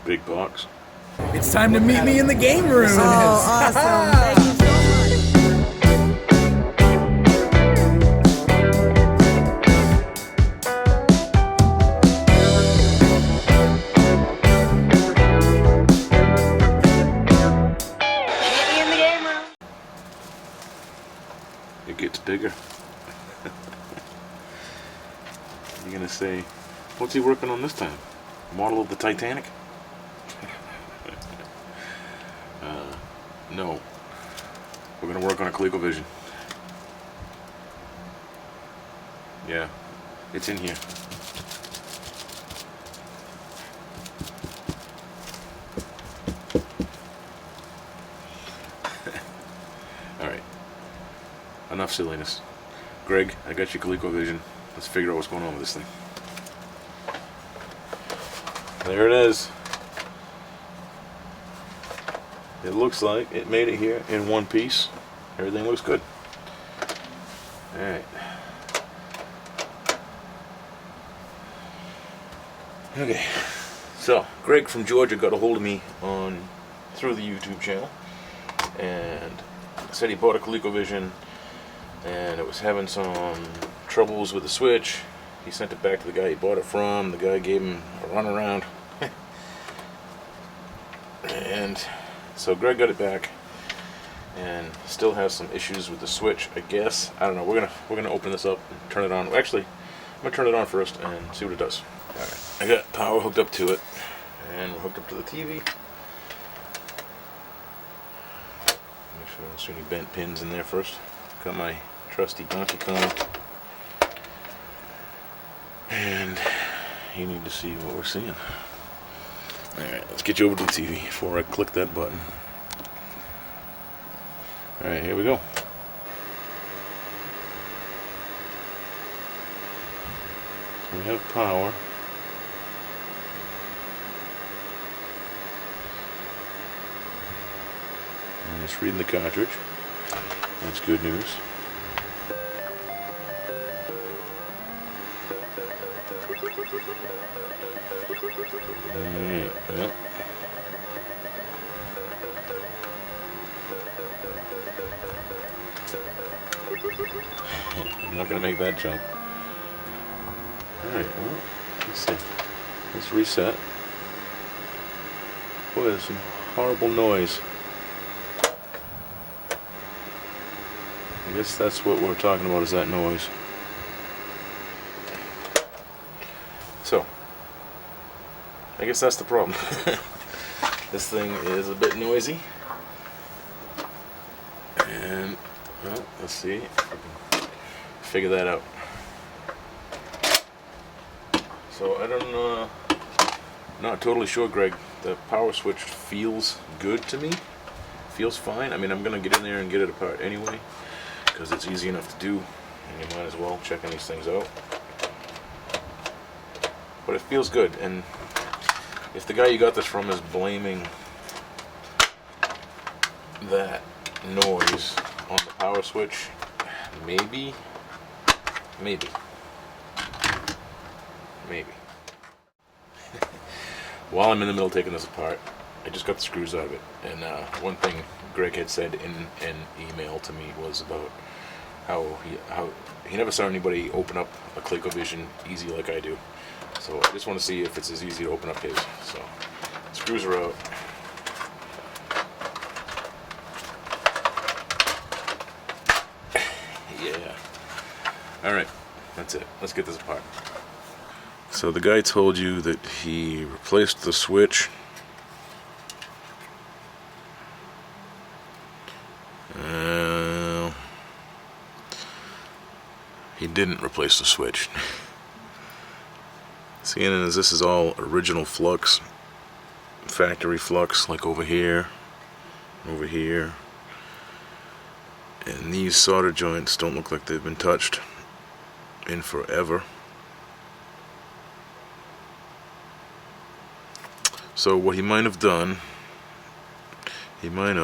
Big box. It's time to meet me in the game room. Oh, awesome. Thank you so It gets bigger. You're gonna say, what's he working on this time? Model of the Titanic? No. We're gonna work on a Colecovision. Yeah, it's in here. Alright. Enough silliness. Greg, I got your Colecovision. Let's figure out what's going on with this thing. There it is. It looks like it made it here in one piece. Everything looks good. Alright. Okay. So, Greg from Georgia got a hold of me through the YouTube channel and said he bought a Colecovision and it was having some troubles with the switch. He sent it back to the guy he bought it from. The guy gave him a runaround. And so Greg got it back and still has some issues with the switch, I guess. I don't know. We're gonna open this up and turn it on. Actually, I'm gonna turn it on first and see what it does. Alright. I got power hooked up to it and we're hooked up to the TV. Make sure I don't see any bent pins in there first. Got my trusty Donkey Kong. And you need to see what we're seeing. Alright, let's get you over to the TV before I click that button. Alright, here we go. So we have power. And it's reading the cartridge. That's good news. Alright, well. I'm not going to make that jump. Alright, well, let's see. Let's reset. Boy, there's some horrible noise. I guess that's what we're talking about, is that noise. So, I guess that's the problem. This thing is a bit noisy. And, well, let's see if we can figure that out. So, I don't know, not totally sure, Greg. The power switch feels good to me. Feels fine. I mean, I'm going to get in there and get it apart anyway, because it's easy enough to do, and you might as well checking these things out. But it feels good, and if the guy you got this from is blaming that noise on the power switch, maybe. While I'm in the middle of taking this apart, I just got the screws out of it, and one thing Greg had said in an email to me was about how he never saw anybody open up a Colecovision easy like I do. So I just want to see if it's as easy to open up his. So screws are out. Yeah. Alright, that's it. Let's get this apart. So the guy told you that he replaced the switch. He didn't replace the switch. Seeing as this is all original flux, factory flux, like over here, and these solder joints don't look like they've been touched in forever. So what he might have done, maybe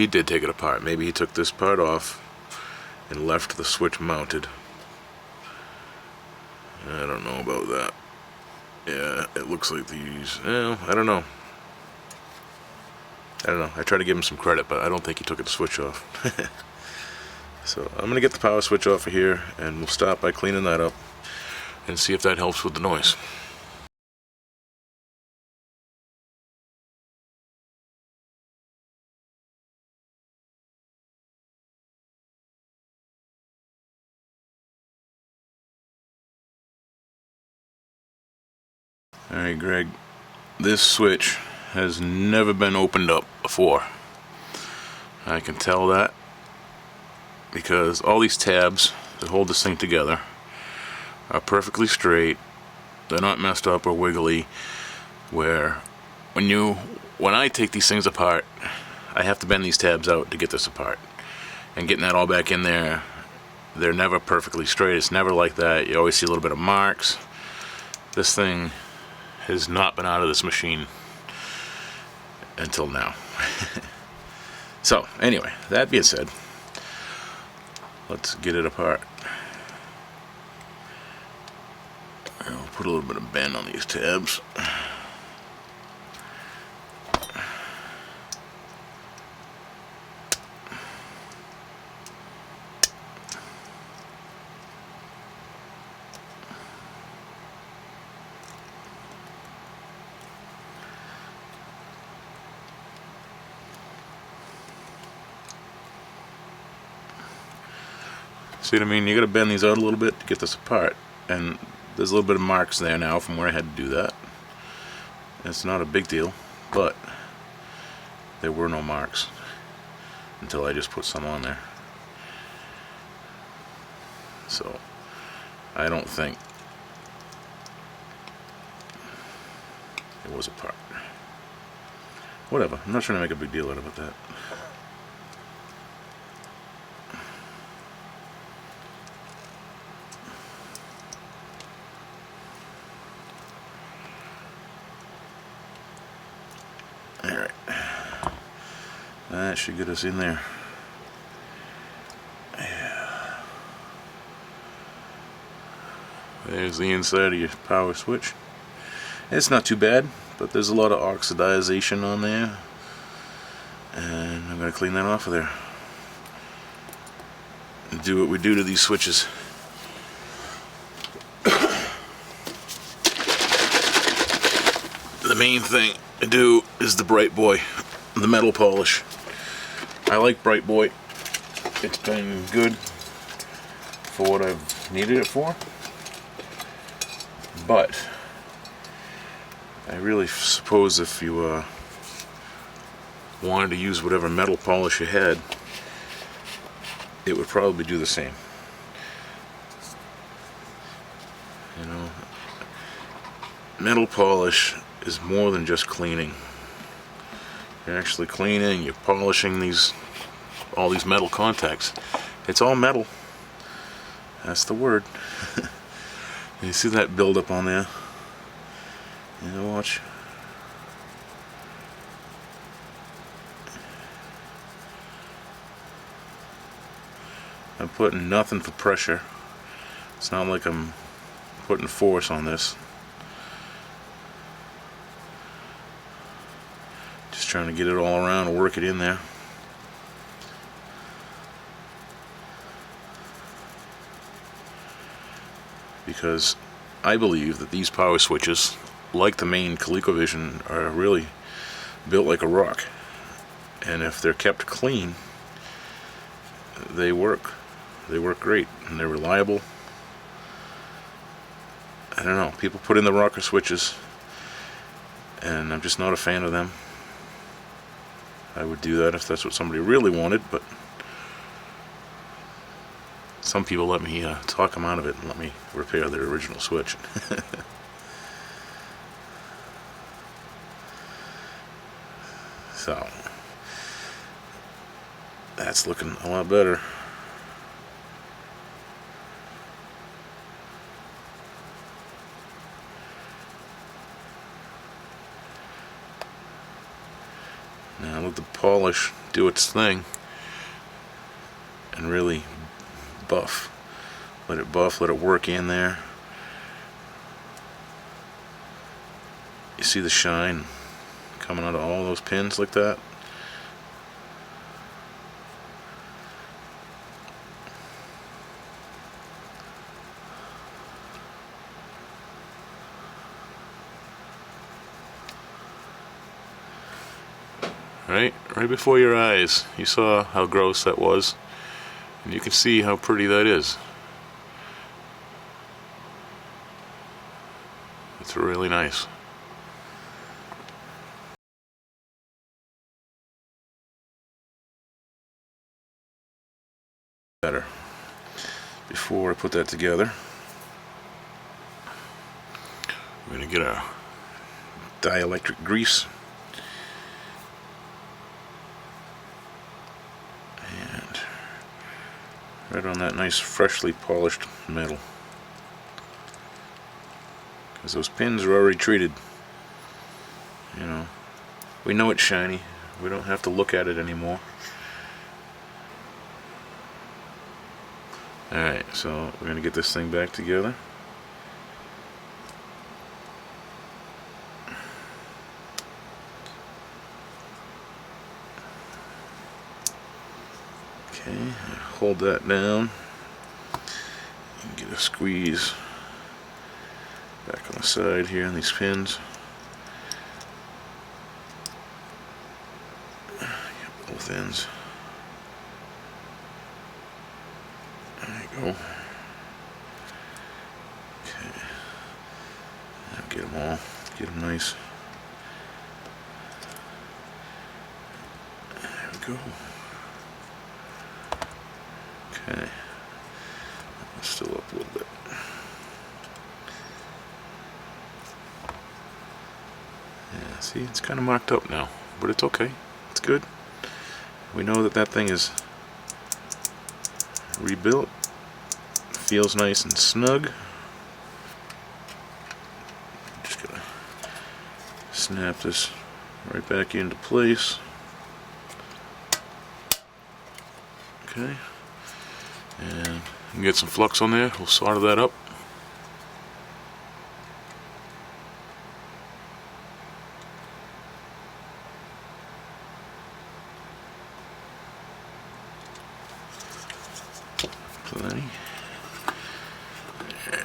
he did take it apart. Maybe he took this part off and left the switch mounted. I don't know about that. Yeah, it looks like these. Well, I don't know. I tried to give him some credit, but I don't think he took the switch off. So I'm gonna get the power switch off of here, and we'll start by cleaning that up and see if that helps with the noise. Alright, Greg, this switch has never been opened up before. I can tell that because all these tabs that hold this thing together are perfectly straight. They're not messed up or wiggly, where when I take these things apart, I have to bend these tabs out to get this apart. And getting that all back in there, they're never perfectly straight. It's never like that. You always see a little bit of marks. This thing has not been out of this machine until now. So anyway, that being said, let's get it apart. I'll put a little bit of bend on these tabs. See what I mean? You gotta bend these out a little bit to get this apart. And there's a little bit of marks there now from where I had to do that. It's not a big deal, but there were no marks until I just put some on there. So I don't think it was apart. Whatever, I'm not trying to make a big deal out of that. Alright, that should get us in there. Yeah. There's the inside of your power switch. It's not too bad, but there's a lot of oxidization on there, and I'm going to clean that off of there and do what we do to these switches. The main thing to do is the Bright Boy, the metal polish. I like Bright Boy. It's been good for what I've needed it for, but I really suppose if you wanted to use whatever metal polish you had, it would probably do the same. You know, metal polish is more than just cleaning. You're actually cleaning, you're polishing all these metal contacts. It's all metal. That's the word. You see that buildup on there? Yeah, watch. I'm putting nothing for pressure. It's not like I'm putting force on this. Just trying to get it all around and work it in there. Because I believe that these power switches, like the main Colecovision, are really built like a rock. And if they're kept clean, they work. They work great, and they're reliable. I don't know, people put in the rocker switches, and I'm just not a fan of them. I would do that if that's what somebody really wanted, but some people let me talk them out of it and let me repair their original switch. So that's looking a lot better. Now let the polish do its thing and really buff. Let it buff, let it work in there. You see the shine coming out of all those pins like that? Right before your eyes. You saw how gross that was, and you can see how pretty that is. It's really nice. Better. Before I put that together, we're going to get our dielectric grease. And right on that nice freshly polished metal. Because those pins are already treated. You know, we know it's shiny. We don't have to look at it anymore. Alright, so we're going to get this thing back together. Okay, hold that down and get a squeeze back on the side here on these pins. Get both ends. There you go. Okay, now get them all, get them nice. There we go. Okay, still up a little bit. Yeah, see, it's kind of marked up now, but it's okay. It's good. We know that that thing is rebuilt. Feels nice and snug. Just gotta snap this right back into place. Okay. And you can get some flux on there. We'll solder that up. Plenty. There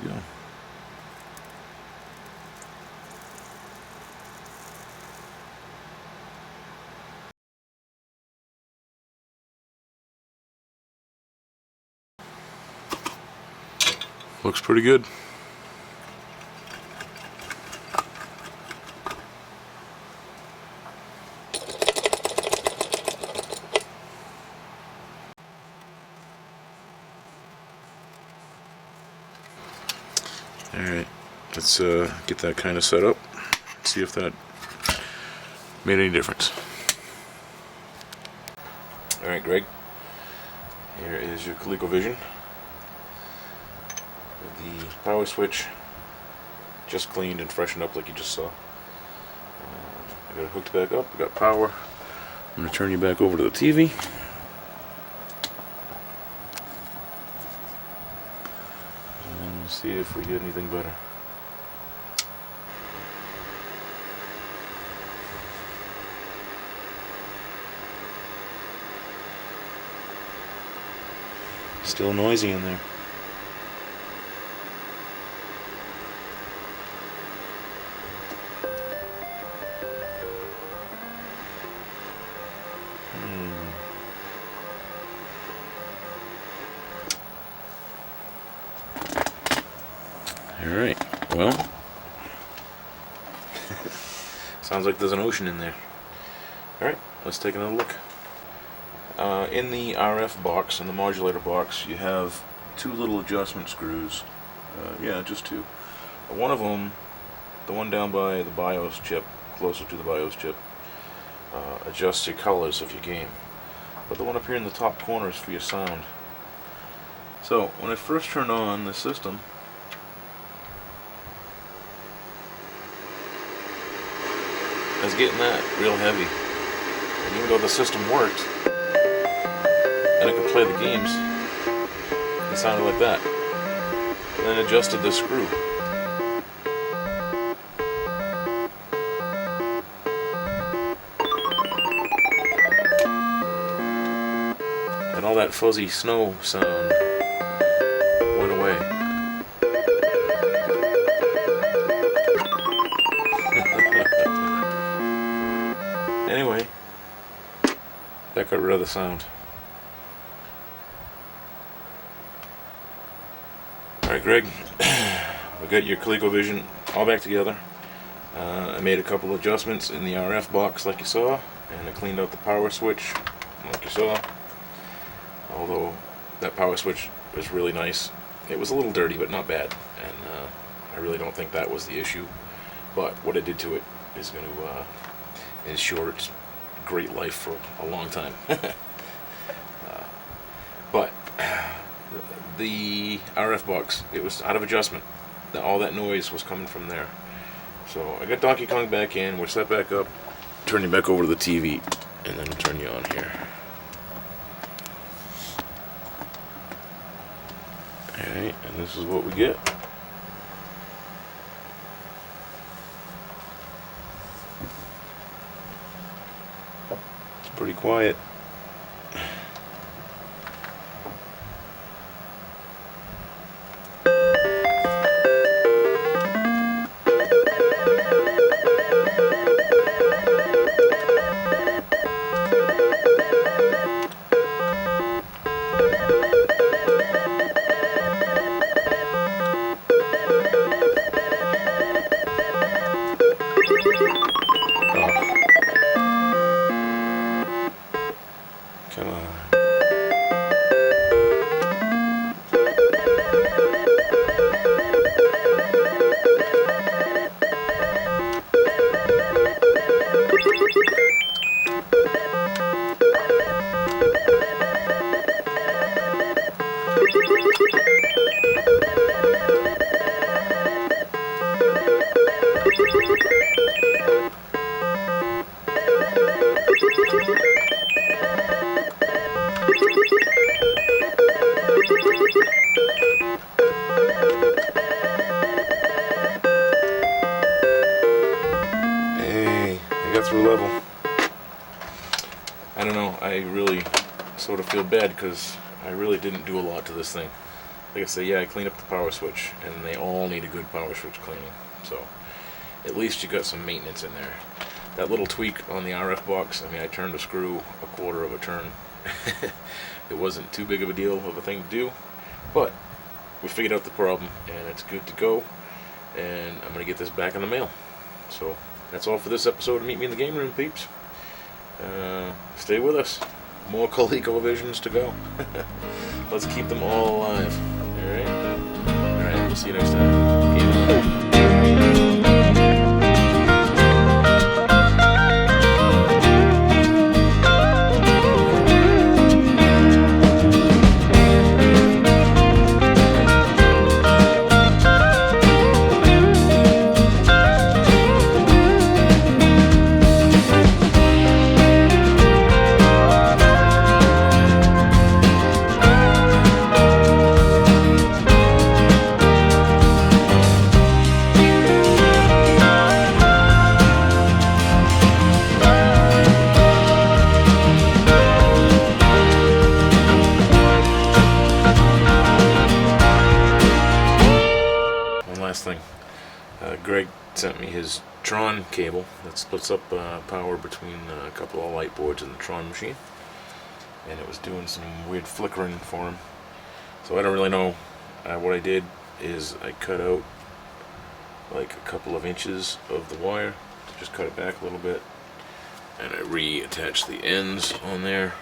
we go. Looks pretty good. Alright, let's get that kind of set up. See if that made any difference. Alright, Greg. Here is your ColecoVision. With the power switch just cleaned and freshened up like you just saw. I got it hooked back up, we got power. I'm going to turn you back over to the TV. And see if we get anything better. Still noisy in there. Alright, well, sounds like there's an ocean in there. Alright, let's take another look. In the RF box, in the modulator box, you have two little adjustment screws. Yeah, just two. One of them, the one down by the BIOS chip, closer to the BIOS chip, adjusts your colors of your game. But the one up here in the top corner is for your sound. So, when I first turn on the system, I was getting that real heavy. And even though the system worked, and I could play the games, it sounded like that. then adjusted the screw. And all that fuzzy snow sound went away. Anyway, that got rid of the sound. Alright, Greg, we got your ColecoVision all back together. I made a couple adjustments in the RF box like you saw, and I cleaned out the power switch like you saw. Although that power switch was really nice. It was a little dirty, but not bad, and I really don't think that was the issue. But what I did to it is going to ensure its great life for a long time. But the RF box, it was out of adjustment. All that noise was coming from there. So I got Donkey Kong back in. We're set back up. Turn you back over to the TV, and then turn you on here. Alright, and this is what we get. It's pretty quiet. Come on. Hey, I got through level. I don't know, I really sort of feel bad because I really didn't do a lot to this thing. Like I say, yeah, I cleaned up the power switch, and they all need a good power switch cleaning. So, at least you got some maintenance in there. That little tweak on the RF box, I mean, I turned a screw a quarter of a turn. It wasn't too big of a deal of a thing to do, but we figured out the problem, and it's good to go, and I'm going to get this back in the mail. So, that's all for this episode of Meet Me in the Game Room, peeps. Stay with us. More ColecoVisions to go. Let's keep them all alive. Alright? Alright, we'll see you next time. Game on. Thing. Greg sent me his Tron cable that splits up power between a couple of light boards in the Tron machine, and it was doing some weird flickering for him. So I don't really know. What I did is I cut out like a couple of inches of the wire, just cut it back a little bit, and I reattached the ends on there,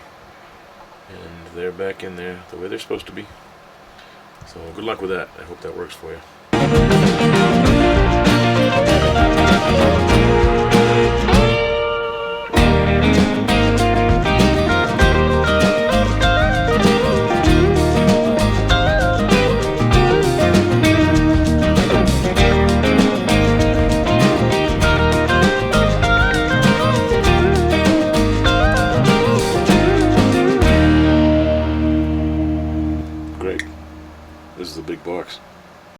and they're back in there the way they're supposed to be. So good luck with that. I hope that works for you. Greg, this is the big box.